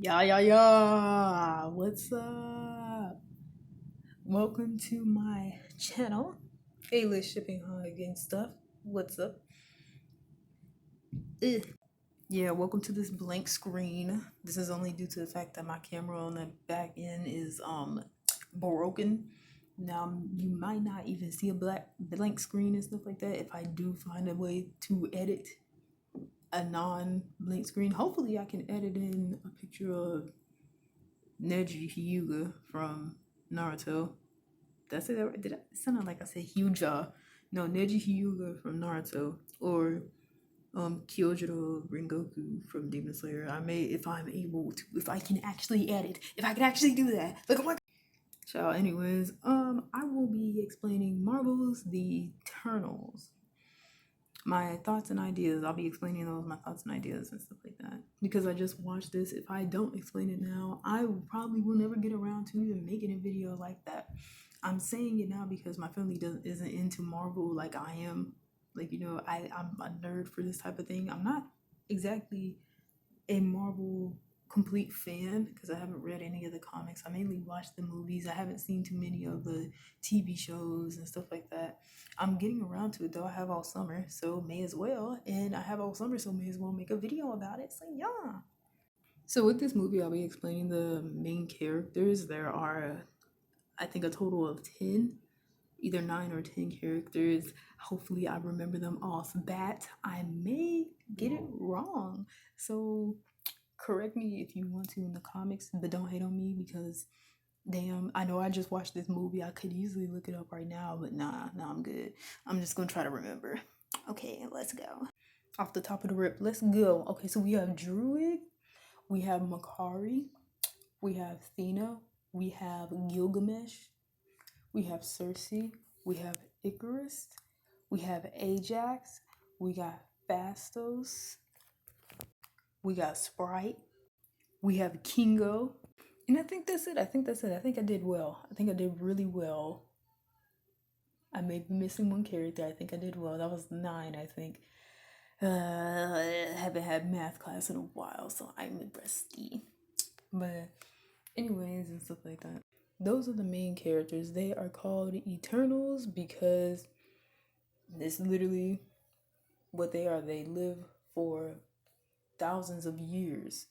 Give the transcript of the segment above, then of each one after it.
Yeah. What's up? Welcome to my channel, A-List Shipping Hug and stuff. What's up? Ugh. Yeah, welcome to this blank screen. This is only due to the fact that my camera on the back end is broken. Now you might not even see a blank screen and stuff like that if I do find a way to edit a non-blank screen. Hopefully I can edit in a picture of Neji Hyuga from Naruto. Did I say that right? Did it sounded like I said Hyuga? No, Neji Hyuga from Naruto, or Kyojuro Rengoku from Demon Slayer. I may, if I'm able to, if I can actually edit, if I can actually do that. Look at my child. Anyways, I will be explaining Marvel's The Eternals. My thoughts and ideas. I'll be explaining those, my thoughts and ideas and stuff like that. Because I just watched this. If I don't explain it now, I probably will never get around to even making a video like that. I'm saying it now because my family isn't into Marvel like I am. Like, I'm a nerd for this type of thing. I'm not exactly a Marvel complete fan because I haven't read any of the comics. I mainly watch the movies. I haven't seen too many of the TV shows and stuff like that. I'm getting around to it though. I have all summer, so may as well. And I have all summer, so may as well make a video about it. So yeah. So with this movie, I'll be explaining the main characters. There are, I think, a total of 10, either 9 or 10 characters. Hopefully I remember them off bat. I may get it wrong. So correct me if you want to in the comics, but don't hate on me because damn, I know I just watched this movie. I could easily look it up right now, but nah, I'm good. I'm just gonna try to remember. Okay, let's go. Off the top of the rip, let's go. Okay, so we have Druid, we have Makari, we have Thena, we have Gilgamesh, we have Cersei, we have Icarus, we have Ajax, we got Fastos, we got Sprite, we have Kingo, and I think that's it. I think I did well. I think I did really well. I may be missing one character. I think I did well. That was 9, I think. I haven't had math class in a while, so I'm rusty. But anyways and stuff like that. Those are the main characters. They are called Eternals because it's literally what they are. They live for thousands of years.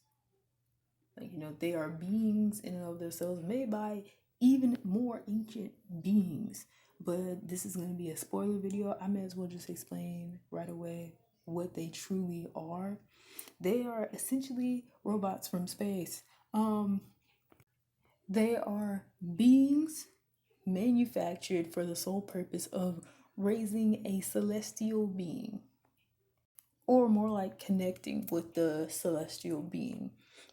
Like, they are beings in and of themselves made by even more ancient beings. But this is going to be a spoiler video. I may as well just explain right away what they truly are. They are essentially robots from space. They are beings manufactured for the sole purpose of raising a celestial being, or more like connecting with the celestial being.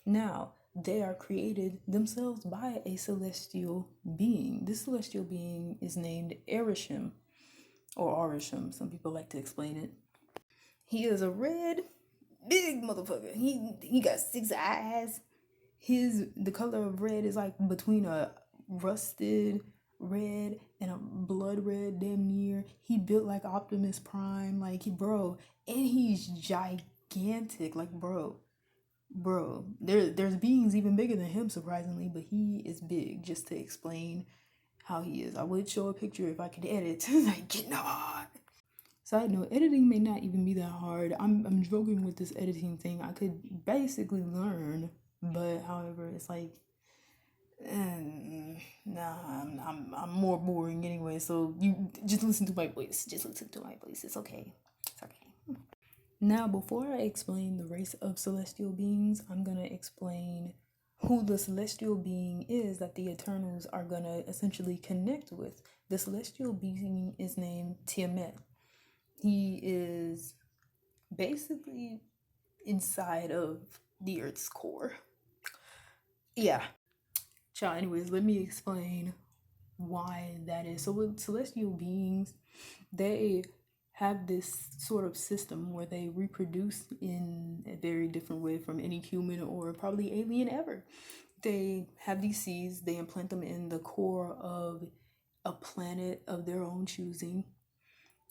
Now, they are created themselves by a celestial being. This celestial being is named Erishim, or Arisham. Some people like to explain it. He is a red, big motherfucker. He got 6 eyes. The color of red is like between a rusted red and a blood red, damn near. He built like Optimus Prime, like bro, and he's gigantic, like bro. There's beings even bigger than him, surprisingly, but he is big. Just to explain how he is, I would show a picture if I could edit. Like, nah. Side note, editing may not even be that hard. I'm joking with this editing thing. I could basically learn, but however, it's like, nah, I'm more boring anyway. So you just listen to my voice. Just listen to my voice. It's okay. It's okay. Now, before I explain the race of celestial beings, I'm gonna explain who the celestial being is that the Eternals are gonna essentially connect with. The celestial being is named Tiamat. He is basically inside of the Earth's core. Yeah. Child, anyways, let me explain why that is. So with celestial beings, they have this sort of system where they reproduce in a very different way from any human or probably alien ever. They have these seeds, they implant them in the core of a planet of their own choosing,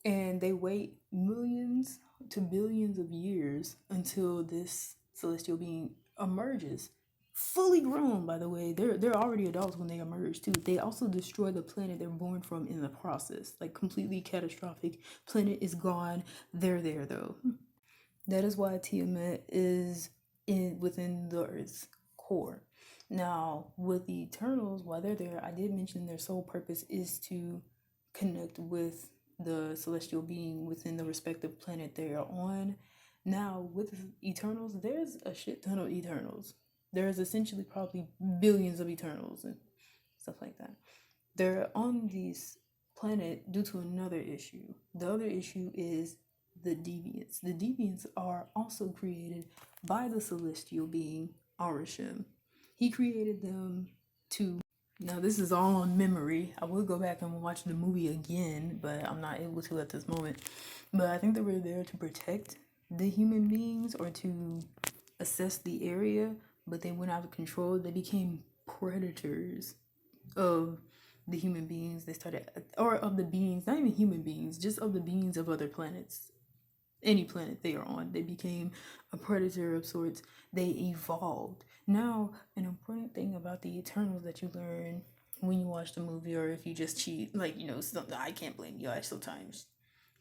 and they wait millions to billions of years until this celestial being emerges fully grown, by the way. They're already adults when they emerge too. They also destroy the planet they're born from in the process. Like completely catastrophic. Planet is gone. They're there though. That is why Tiamat is within the Earth's core. Now, with the Eternals, while they're there, I did mention their sole purpose is to connect with the celestial being within the respective planet they are on. Now, with Eternals, there's a shit ton of Eternals. There's essentially probably billions of Eternals and stuff like that. They're on this planet due to another issue. The other issue is the deviants. The deviants are also created by the celestial being Arashim. He created them to. Now, this is all on memory. I will go back and watch the movie again, but I'm not able to at this moment. But I think they were there to protect the human beings or to assess the area, but they went out of control. They became predators of the human beings. They started, or of the beings, not even human beings, just of the beings of other planets. Any planet they are on, they became a predator of sorts. They evolved. Now, an important thing about the Eternals that you learn when you watch the movie, or if you just cheat, like, something, I can't blame you. I sometimes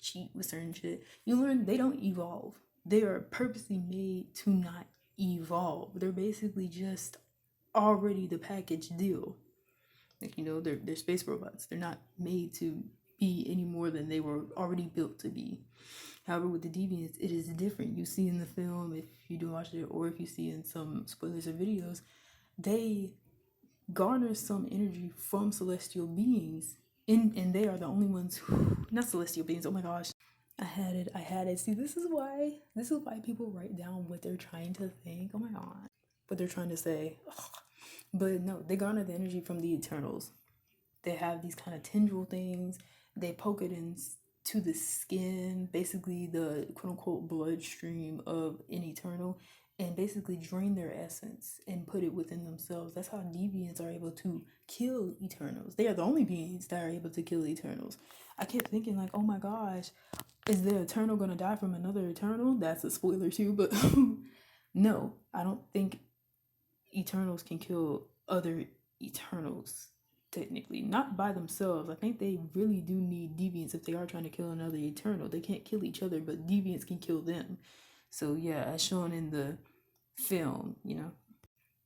cheat with certain shit. You learn they don't evolve. They are purposely made to not evolve. They're basically just already the package deal. Like, they're space robots. They're not made to be any more than they were already built to be. However, with the deviants, it is different. You see in the film, if you do watch it, or if you see in some spoilers or videos, they garner some energy from celestial beings. And they are the only ones who, not celestial beings, oh my gosh. I had it. See, this is why people write down what they're trying to think. Oh my god. What they're trying to say. Ugh. But no, they garner the energy from the Eternals. They have these kind of tendril things. They poke it into the skin, basically the quote unquote bloodstream of an Eternal, and basically drain their essence and put it within themselves. That's how deviants are able to kill Eternals. They are the only beings that are able to kill Eternals. I kept thinking, like, oh my gosh, is the Eternal gonna die from another Eternal? That's a spoiler too, but no, I don't think Eternals can kill other Eternals, technically. Not by themselves. I think they really do need deviants if they are trying to kill another Eternal. They can't kill each other, but deviants can kill them. So yeah, as shown in the film,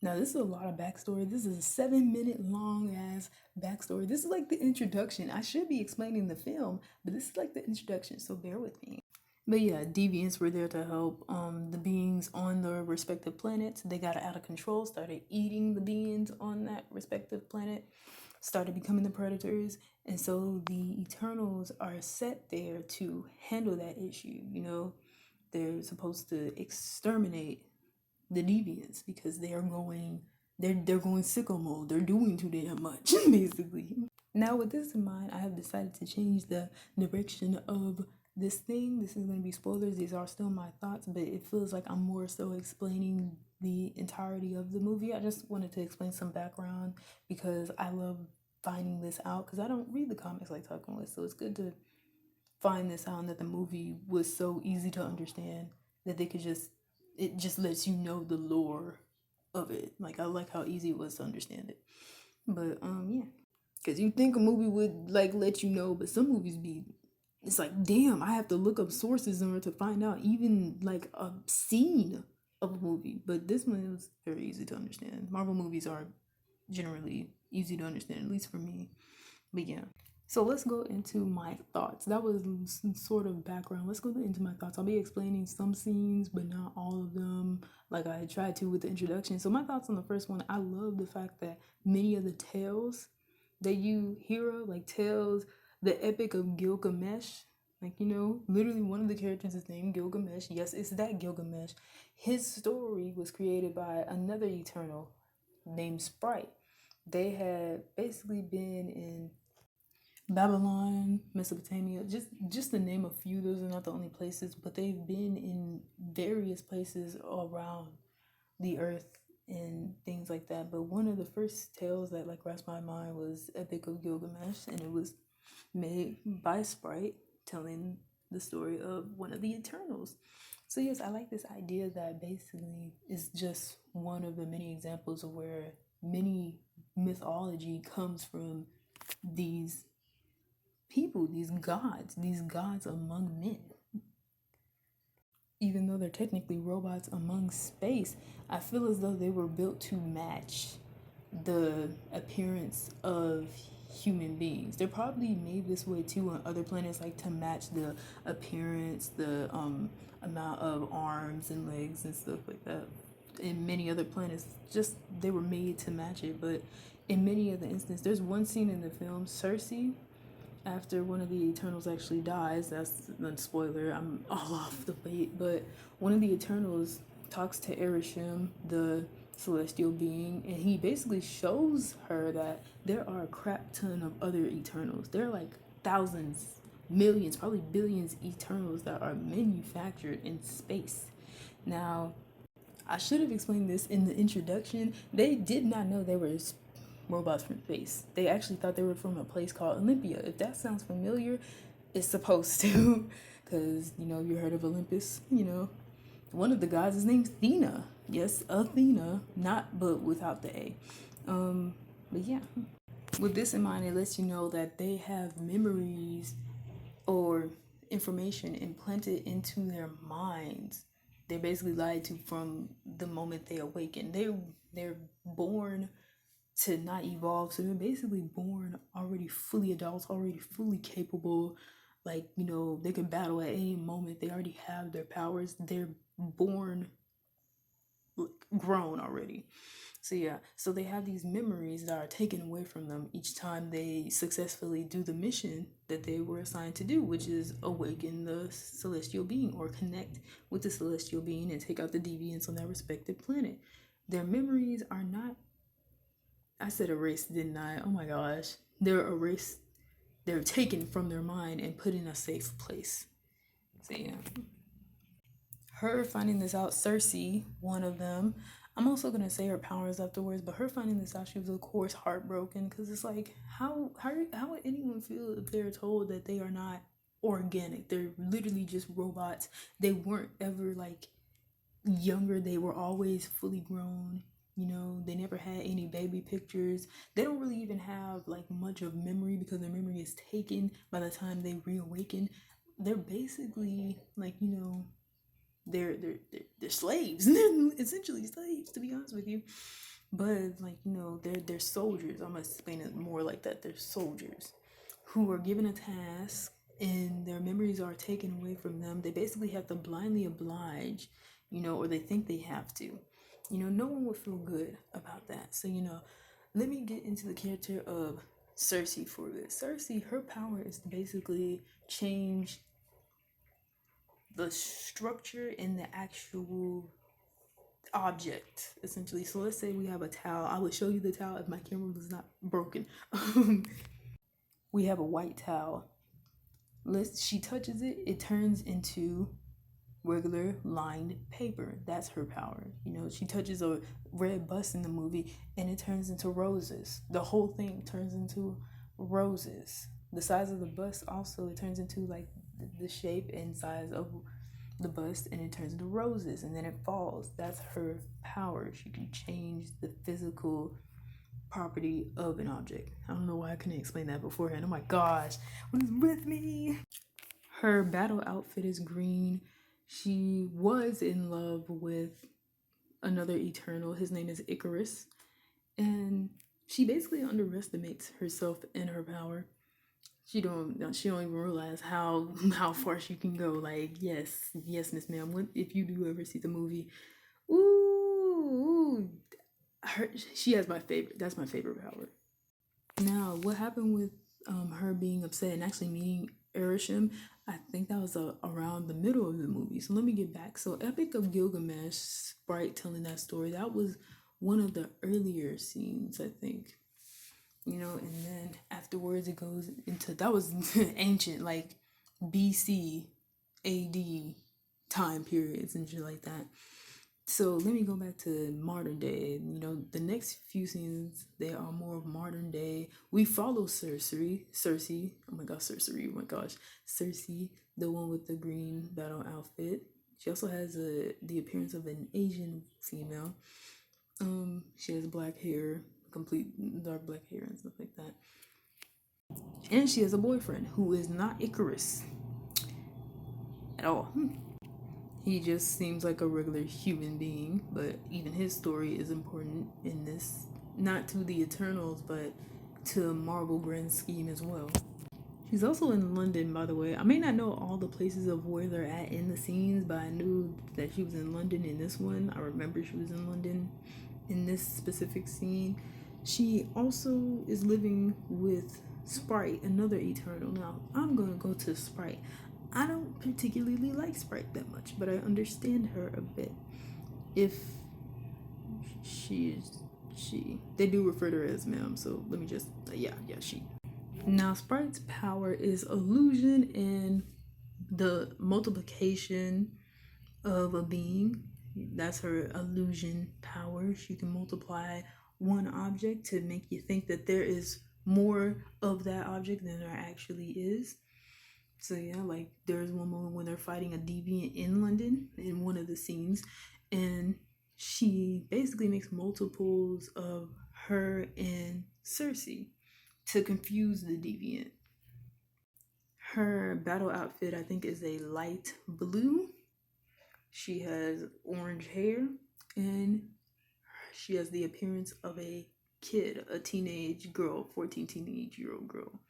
Now this is a lot of backstory. This is a 7-minute long ass backstory. This is like the introduction. I should be explaining the film, but this is like the introduction, so bear with me. But yeah, deviants were there to help the beings on the respective planets. They got out of control, started eating the beings on that respective planet, started becoming the predators. And so the Eternals are set there to handle that issue. They're supposed to exterminate the deviants because they're going sicko mode. They're doing too damn much, basically. Now, with this in mind, I have decided to change the direction of this thing. This is going to be spoilers. These are still my thoughts, but it feels like I'm more so explaining the entirety of the movie. I just wanted to explain some background because I love finding this out because I don't read the comics like Talking With, so it's good to find this out, and that the movie was so easy to understand that it just lets you know the lore of it. Like, I like how easy it was to understand it. But yeah. Because you think a movie would, like, let you know, but some movies it's like, damn, I have to look up sources in order to find out even, like, a scene of a movie. But this one was very easy to understand. Marvel movies are generally easy to understand, at least for me. But yeah. So let's go into my thoughts. That was some sort of background. Let's go into my thoughts. I'll be explaining some scenes, but not all of them, like I tried to with the introduction. So my thoughts on the first one, I love the fact that many of the tales that you hear of, like tales, the Epic of Gilgamesh, like, literally one of the characters is named Gilgamesh. Yes, it's that Gilgamesh. His story was created by another Eternal named Sprite. They had basically been in Babylon, Mesopotamia, just to name a few. Those are not the only places, but they've been in various places around the earth and things like that. But one of the first tales that like grasped my mind was Epic of Gilgamesh, and it was made by Sprite, telling the story of one of the Eternals. So yes, I like this idea that basically is just one of the many examples of where many mythology comes from these people, these gods among men. Even though they're technically robots among space, I feel as though they were built to match the appearance of human beings. They're probably made this way too on other planets, like to match the appearance, the amount of arms and legs and stuff like that. In many other planets, just they were made to match it. But in many of the instances, there's one scene in the film, Cersei, after one of the Eternals actually dies. That's a spoiler. I'm all off the bait, but one of the Eternals talks to Erishim, the celestial being, and he basically shows her that there are a crap ton of other Eternals. There are like thousands, millions, probably billions Eternals that are manufactured in space. Now, I should have explained this in the introduction. They did not know they were robots from space. They actually thought they were from a place called Olympia. If that sounds familiar, it's supposed to, because you heard of Olympus. One of the gods is named Athena. Yes, Athena, not but without the A. But yeah, with this in mind, it lets you know that they have memories or information implanted into their minds. They're basically lied to from the moment they awaken. They're born to not evolve, so they're basically born already fully adults, already fully capable. Like, they can battle at any moment. They already have their powers. They're born grown already. So yeah, so they have these memories that are taken away from them each time they successfully do the mission that they were assigned to do, which is awaken the celestial being or connect with the celestial being and take out the deviants on their respective planet. Their memories are not, I said erased, didn't I? Oh my gosh. They're erased. They're taken from their mind and put in a safe place. So yeah. Her finding this out, Cersei, one of them, I'm also going to say her powers afterwards, but her finding this out, she was of course heartbroken, because it's like, how would anyone feel if they're told that they are not organic? They're literally just robots. They weren't ever like younger. They were always fully grown. They never had any baby pictures. They don't really even have like much of memory, because their memory is taken by the time they reawaken. They're basically like, they're slaves. They're essentially slaves, to be honest with you. But like, they're soldiers. I'm gonna explain it more like that. They're soldiers who are given a task and their memories are taken away from them. They basically have to blindly oblige, or they think they have to. No one would feel good about that. So, let me get into the character of Cersei for this. Cersei, her power is to basically change the structure in the actual object, essentially. So let's say we have a towel. I would show you the towel if my camera was not broken. We have a white towel. She touches it, it turns into regular lined paper. That's her power. She touches a red bus in the movie and it turns into roses. The whole thing turns into roses. The size of the bus also, it turns into like the shape and size of the bust, and it turns into roses, and then it falls. That's her power. She can change the physical property of an object. I don't know why I couldn't explain that beforehand. Oh my gosh, what is with me? Her battle outfit is green. She was in love with another Eternal. His name is Icarus. And she basically underestimates herself and her power. She don't even realize how far she can go. Like, yes, Miss Ma'am. If you do ever see the movie, she has my favorite. That's my favorite power. Now, what happened with her being upset and actually meeting Erishim? I think that was around the middle of the movie. So let me get back. So Epic of Gilgamesh, Sprite telling that story, that was one of the earlier scenes, I think. And then afterwards it goes into, that was ancient, like BC, AD time periods and shit like that. So let me go back to modern day. The next few scenes, they are more of modern day. We follow Cersei. Oh my gosh, Cersei, the one with the green battle outfit. She also has the appearance of an Asian female. She has black hair, complete dark black hair and stuff like that. And she has a boyfriend who is not Icarus at all. He just seems like a regular human being, but even his story is important in this, not to the Eternals, but to Marvel grand scheme as well. She's also in London, by the way. I may not know all the places of where they're at in the scenes, but I knew that she was in London in this one. I remember she was in London in this specific scene. She also is living with Sprite, another Eternal. Now, I'm gonna go to Sprite. I don't particularly like Sprite that much, but I understand her a bit. If she is she, they do refer to her as ma'am, so let me just, yeah, she. Now, Sprite's power is illusion and the multiplication of a being. That's her illusion power. She can multiply one object to make you think that there is more of that object than there actually is. So yeah, like there's one moment when they're fighting a deviant in London in one of the scenes, and she basically makes multiples of her and Cersei to confuse the deviant. Her battle outfit, I think, is a light blue. She has orange hair, and she has the appearance of a kid, a teenage girl, 14 teenage-year-old girl.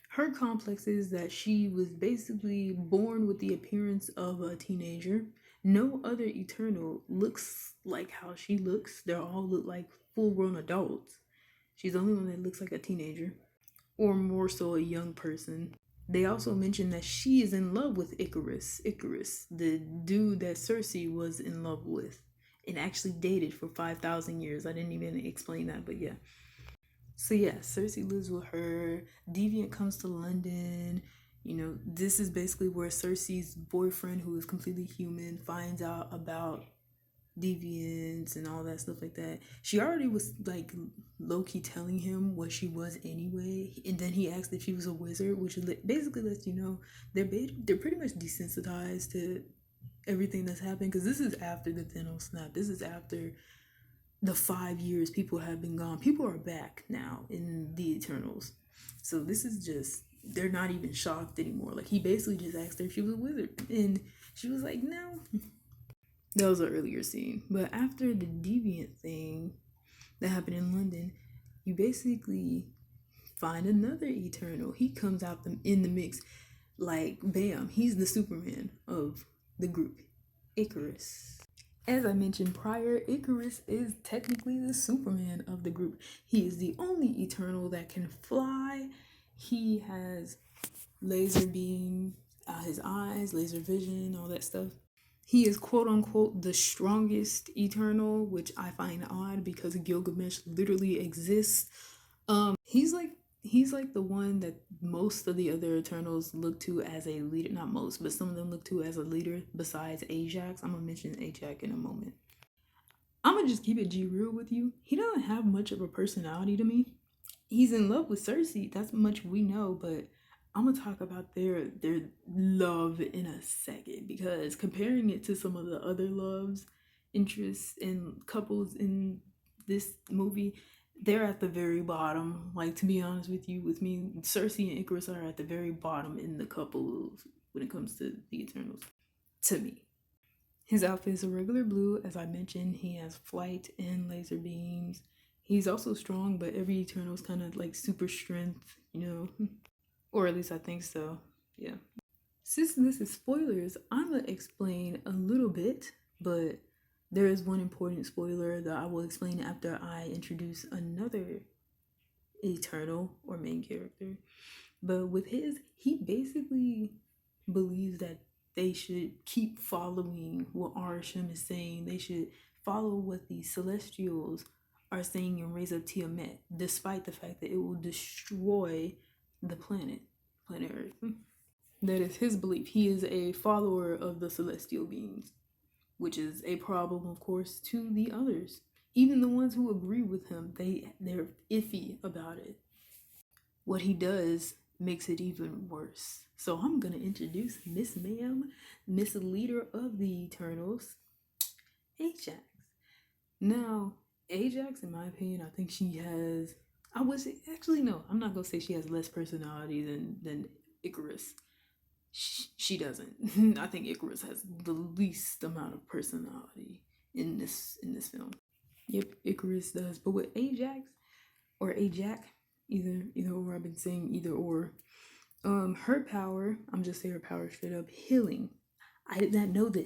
Her complex is that she was basically born with the appearance of a teenager. No other Eternal looks like how she looks. They all look like full-grown adults. She's the only one that looks like a teenager, or more so a young person. They also mention that she is in love with Icarus. Icarus, the dude that Cersei was in love with and actually dated for 5,000 years. I didn't even explain that, but yeah. So yeah, Cersei lives with her. Deviant comes to London. You know, this is basically where Cersei's boyfriend, who is completely human, finds out about deviants and all that stuff like that. She already was like low-key telling him what she was anyway, and then he asked if she was a wizard, which basically lets you know they're pretty much desensitized to everything that's happened, because this is after the Thanos snap. This is after the 5 years people have been gone. People are back now in the Eternals. So this is just, they're not even shocked anymore. Like, he basically just asked her if she was a wizard, and she was like, no. That was an earlier scene. But after the deviant thing that happened in London, you basically find another Eternal. He comes out in the mix. Like, bam, he's the Superman of the group, Icarus. As I mentioned prior, Icarus is technically the Superman of the group. He is the only Eternal that can fly. He has laser beam, his eyes, laser vision, all that stuff. He is quote unquote the strongest Eternal, which I find odd because Gilgamesh literally exists. He's like the one that most of the other Eternals look to as a leader. Not most, but some of them look to as a leader besides Ajax. I'm gonna mention Ajax in a moment. I'm gonna just keep it G real with you. He doesn't have much of a personality to me. He's in love with Cersei. That's much we know, but I'm gonna talk about their love in a second, because comparing it to some of the other loves, interests, and couples in this movie, they're at the very bottom. Like, to be honest with you, with me, Cersei and Icarus are at the very bottom in the couples when it comes to the Eternals, to me. His outfit is a regular blue. As I mentioned, he has flight and laser beams. He's also strong, but every Eternal is kind of like super strength, you know? Or at least I think so, yeah. Since this is spoilers, I'm gonna explain a little bit, but there is one important spoiler that I will explain after I introduce another Eternal or main character. But with his, he basically believes that they should keep following what Arashim is saying. They should follow what the Celestials are saying and raise up Tiamat, despite the fact that it will destroy the planet Earth. That is his belief. He is a follower of the celestial beings, which is a problem, of course, to the others. Even the ones who agree with him, they're iffy about it. What he does makes it even worse. So I'm gonna introduce Miss Ma'am, Miss Leader of the Eternals, Ajax. Now, Ajax, in my opinion, I think she has. I would say, actually, no, I'm not gonna say she has less personality than Icarus. She doesn't. I think Icarus has the least amount of personality in this film. Yep, Icarus does. But with Ajax or Ajax, either or, I've been saying either or. Her power, I'm just saying her power straight up, healing. I did not know this.